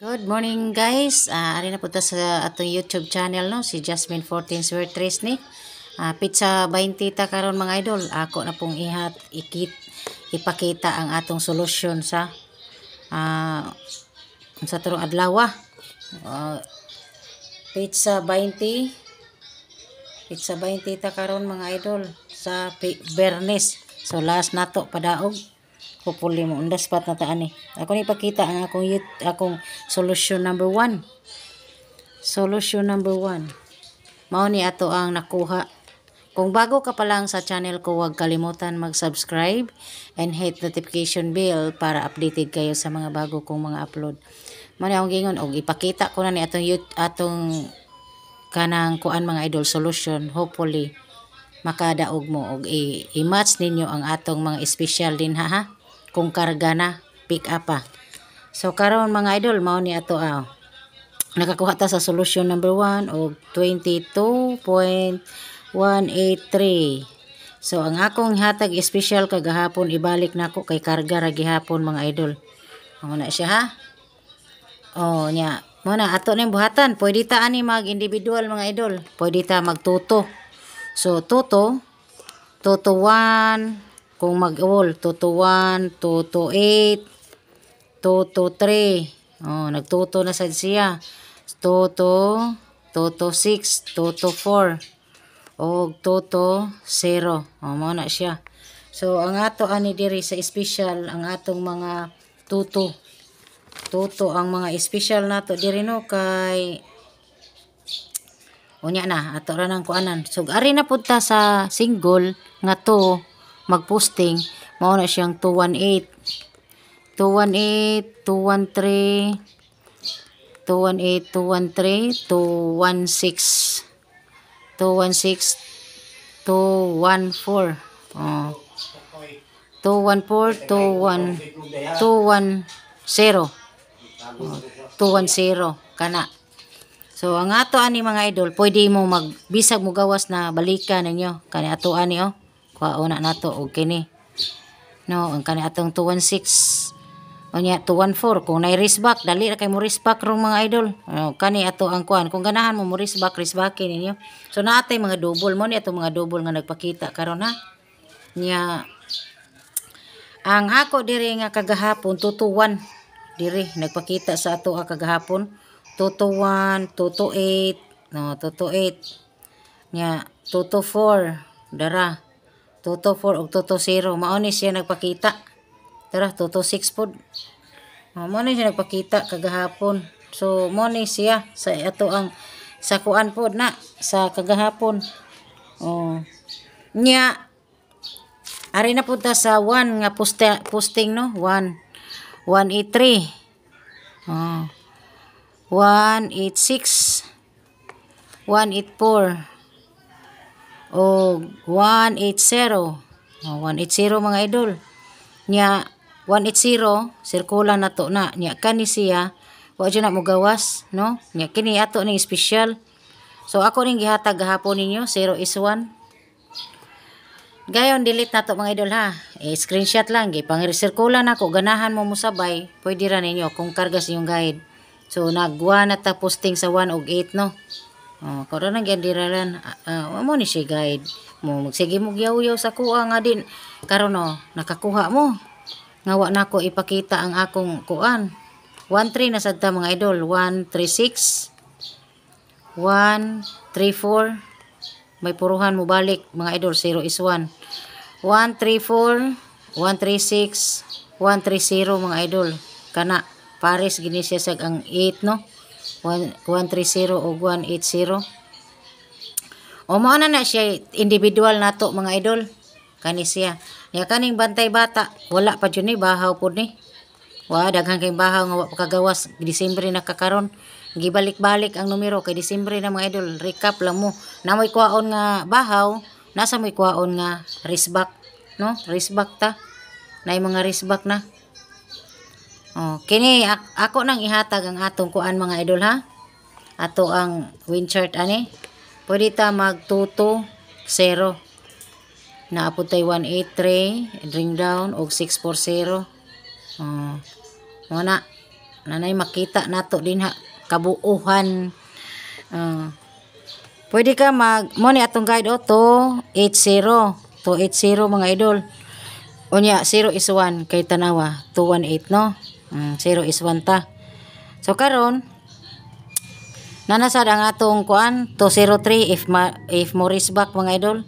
Good morning guys. Ari na punta sa atong YouTube channel no si Jasmine 14 Swertres ni. Pizza 20 ta karon mga idol. Ako na pong ipakita ang atong solusyon sa sa turong adlaw. Pizza 20. Pizza 20 ta karon mga idol sa Bernes. So last nato padaog. Hopefully mo undas pat na taan eh. Ako ni ipakita ang akong solution number 1. Solution number 1. Mao ni ato ang nakuha. Kung bago ka pa lang sa channel ko, huwag kalimutan mag-subscribe and hit notification bell para updated kayo sa mga bago kong mga upload. Mao ni akong gingon og ipakita ko na ni atong kanang kuan mga idol solution. Hopefully makadaog mo og i-match ninyo ang atong mga special din ha. Kung karga na pick up pa. So karon mga idol mao ni ato nakakuha ta sa solution number 1 og 22.183. So ang akong hatag special kagahapon ibalik nako kay karga ra gihapon mga idol. Mao na siya ha. Oh nya mo na ato ning buhatan pwede ta ani mag individual mga idol. Pwede ta magtuto. So tuto 1 kung mag-all, 2-1, 2-8, 2-3. Oh, nagtuto na sad siya. 2-6, 2-4. O 2-0. Oh, mao na siya. So, ang ato ani diri sa special, ang atong mga tuto. Tuto ang mga special nato diri no kay unya na ato ra nang kuanan. So, ari na punta sa single nga to magposting mao na siyang 218 218 213 218 213 216 216 214 214 210 210 kana. So ang ato ani mga idol pwede mo magbisag mo gawas na balikan ninyo kani ato ani una nato og kini no ang kani atong 216 unya 214 kung nay risback dali ra kay mo risback rong mga idol kani ato ang kuan kung ganahan mo risbackin ninyo. So naatay mga double mo ni atong mga double nga nagpakita karon ha nya ang ako diri nga kagahapon 221 diri nagpakita sa ato kagahapon 221 228 no 228 nya 224 dara 224 og 220 mao ni siya nagpakita. Tara 226 pod. Mao ni siya nagpakita kagahapon. So mao ni siya sa ato ang sa kuan pod na sa kagahapon. Nya ari na punta sa 1 nga posting no 183. 186 184 o 180 180 mga idol nya 180 sirkulan na to na nya kani siya wa jud na mo gawas no nya kini ato ning special. So ako ning gihatag gahapon ninyo 0 is 1 gayon delete na to mga idol ha screenshot lang pang-sirkulan ako ganahan mo musabay pwede ra ninyo kung kargas yung guide. So nagwa na ta posting sa 1 og 8 no. Karon na gandiralan mo ni siya guide mo magsige mo giyaw-yaw sa kuha nga din karon nakakuha mo nga wa nako ipakita ang akong kuan 13 na sad ta mga idol 136 134 may puruhan mo balik mga idol 0 is 1 134 136 130 mga idol kana pares gini siya sag ang 8 no 130 o 180 o mao na siya individual nato mga idol kani siya nya kaning bantay bata wala pa jud ni bahaw pud ni daghang kay bahaw nga wa pa kagawas Disyembre na kakaron gibalik-balik ang numero kay Disyembre na mga idol recap lang mo na may kuwaon nga bahaw nasa may kuwaon nga risback no risback ta nay mga risback na. Kini ako nang ihatag ang atong kuan mga idol ha. Ato ang win chart ani. Pwede ta magtuto 0. Naapod tay 183, ring down og 640. Muna. nanay makita nato din ha kabuuhan. Pwede ka mo ni atong guide 280 mga idol. Unya 0 is 1 kay tanawa 218 no. 0 is 1 ta. So karon nanasad ang atong kuan 203 if Morris back mga idol.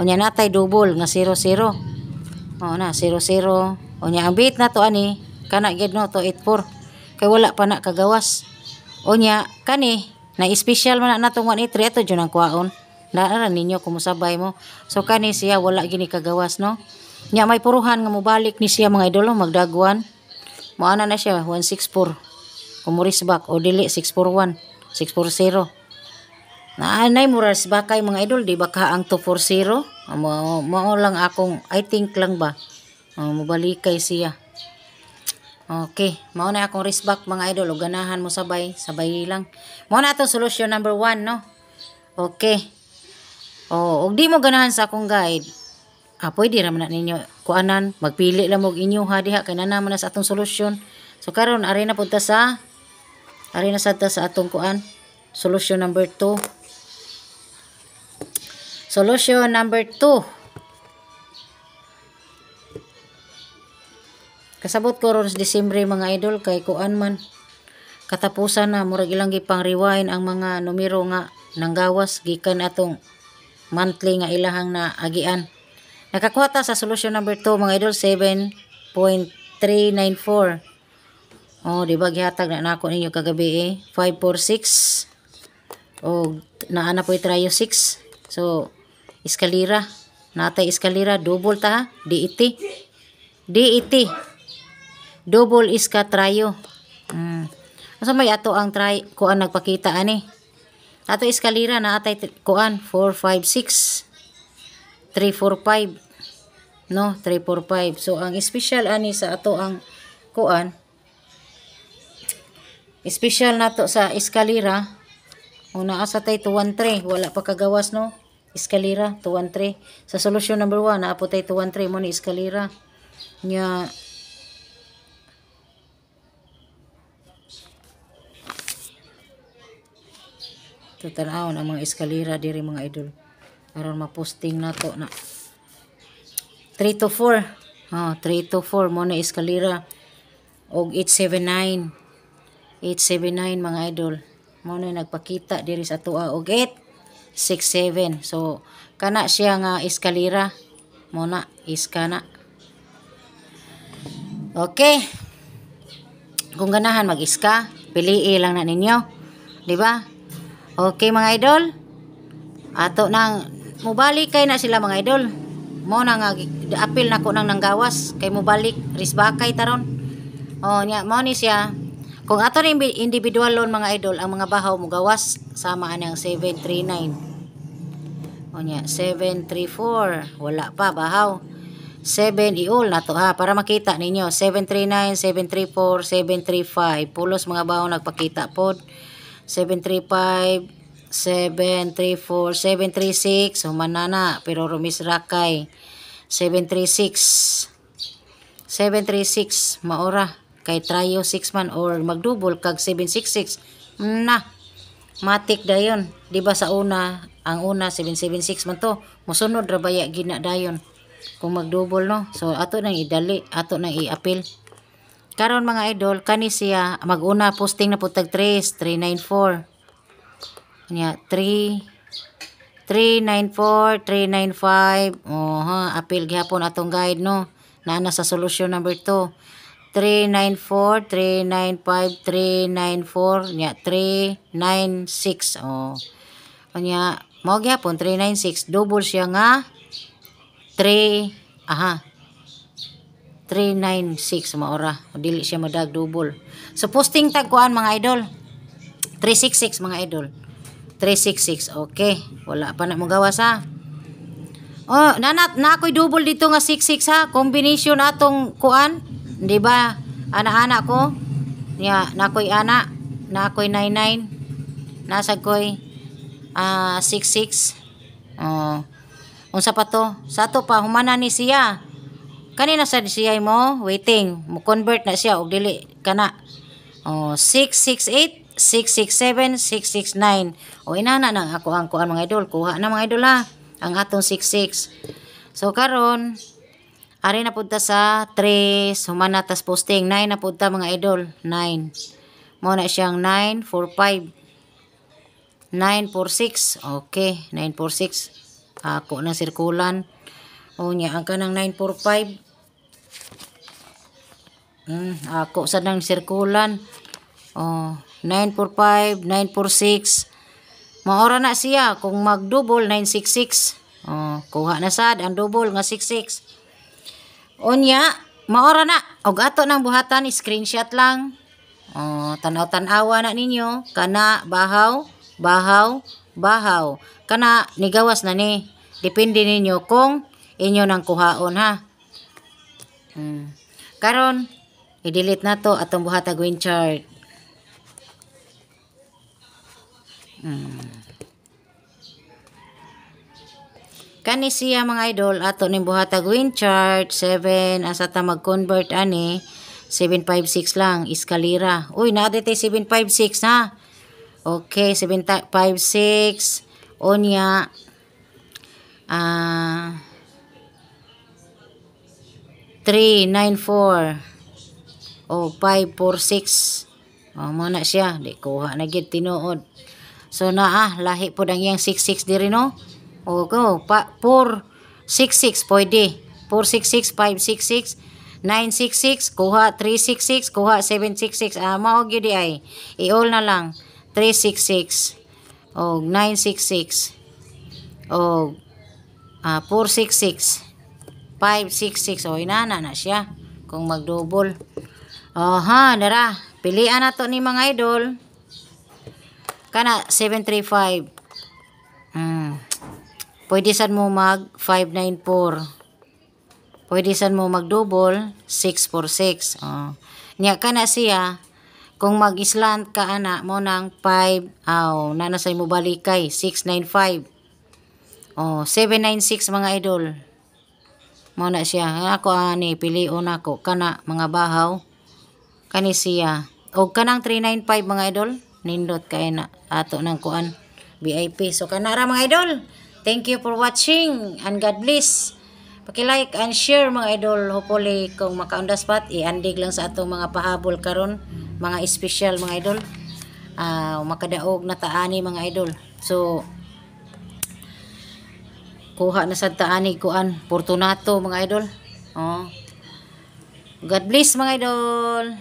Unya natay double nga 00. Na 00. Unya ang bit nato ani kana gid no 284. Kay wala pa na kagawas. Unya kani na special man natong 183 ato jud ang kuwaon. Naara ninyo kumusabay mo. So kani siya wala gini kagawas no. Nya may puruhan nga mobalik ni siya mga idol magdagwan. Moana na siya 164. Kumuris back o dili 641, 640. Naanay muras bakay mga idol di ba ka ang 240? Mao lang akong I think lang ba. Mobalikay siya. Okay, mao na akong risback mga idol, ug ganahan mo sabay lang. Mao na atong solution number 1 no. Okay. Ug di mo ganahan sa akong guide. Pwede ra man ninyo kuanan, magpili lang og inyo ha diha kay nana man na sa atong solusyon. So karon ari na punta sa atong kuan. Solution number 2. Solution number 2. Kasabot ko ron sa Disyembre mga idol kay kuan man katapusan na murag ilang gipang rewind ang mga numero nga nanggawas gikan atong monthly nga ilahang na agian. Nakakuha ta sa solution number 2 mga idol 7.394. Di ba gihatag na nako ninyo kagabi 546. Naana po trayo 6. So eskalera, natay eskalera double ta DET. Double iska trayo. Asa may ato ang try kuan nagpakita ani. Ato eskalera na atay kuan 456 345 no 345. So ang special ani sa ato ang kuan special nato sa eskalera una asa tay 213 wala pa kagawas no eskalera 213 sa solution number 1 naa po tay 213 mo ni eskalera nya tutanawon ang mga eskalera diri mga idol aron maposting nato na 3 to 4 3 to 4 mo na eskalera og 879 mga idol mo na nagpakita diri sa tuwa og 867. So kana siya nga eskalera mo na iskana. Okay, kung ganahan mag-iska piliin lang na ninyo, di ba? Okay mga idol, ato nang mubalik kay na sila mga idol. Mo na nga apil nako nang nanggawas kay mubalik risbakay taron. Nya mo ni siya. Kung ato ni individual loan mga idol ang mga bahaw mo gawas sama ani ang 739. Nya 734 wala pa bahaw. 7 iol nato ha para makita ninyo 739, 734, 735 pulos mga bahaw nagpakita pod. 735, 734, 736 humanana pero rumis rakay 736 maora kay trayo 6 man or magdouble kag 766 na matik dayon di ba sa una ang una 776 man to mosunod ra baya gina dayon kung magdouble no. So ato nang idali, ato nang i-appeal. Karon mga idol, kani siya maguna posting na putag 394. Nya 394, 395. Appeal gihapon atong guide no. Naana sa solution number 2. 394, 395, 394, nya 396. Nya mao gihapon 396, double siya nga 396 maora dili siya madag double. So posting tag kuan mga idol 366 mga idol 366. Okay wala pa na mo gawas ha. Na ako'y double dito nga 66 ha, combination atong kuan di ba ana-ana ko nya na ako'y ana na ako'y 99 nasa ko'y 66. Unsa pa to sa to pa humana ni siya kanina sa siya mo waiting mo convert na siya og dili kana Oh, 668, 667, 669. O inana nang ako ang kuan mga idol. Kuha na mga idol ha. Ang atong 66. So karon ari na punta sa 3 humana tas posting 9 na punta mga idol. 9. Mo na siyang 945. 946. Okay, 946. Ako na sirkulan. O nya ang kanang 945. Ako sa nang sirkulan. Oh, 945, 946. Maora na siya kung mag-double 966. Oh, kuha na sad ang double nga 66. Unya, maora na og ato nang buhatan screenshot lang. Oh, tanaw-tanawa na ninyo kana bahaw, bahaw, bahaw. Kana nigawas na ni. Depende ninyo kung inyo nang kuhaon ha. Karon i-delete na to atong buhatag win chart. Kani siya mga idol ato ning buhatag win chart 7 asa ta mag-convert ani 756 lang eskalera. Uy naa tay 756 ha. Okay, 756 onya 394 o 546. Mo na siya di kuha na gid tinuod. So lahi po ang iyang 66 diri no. O go, 466 pwede. 466, 566, 966, kuha 366, kuha 766. Mao gyud di ay. I-all na lang. 366 o 966 o 466, 566. O inana na siya kung mag-double. Dara. Pilian na to ni mga idol. Kana 735. Pwede sad mo mag 594. Pwede sad mo mag double 646. Nya kana siya kung mag island ka ana mo nang 5 na say mo balikay 695. 796 mga idol. Mo na siya. Ako ani pilion ako kana mga bahaw. Kani siya. Og kanang 395 mga idol. Nindot kay na ato nang kuan VIP. So kanara mga idol. Thank you for watching and God bless. Paki-like and share mga idol. Hopefully kung makaundas pat i-andig lang sa atong mga pahabol karon, mga special mga idol. Makadaog na taani mga idol. So kuha na sad taani kuan Fortunato mga idol. God bless mga idol.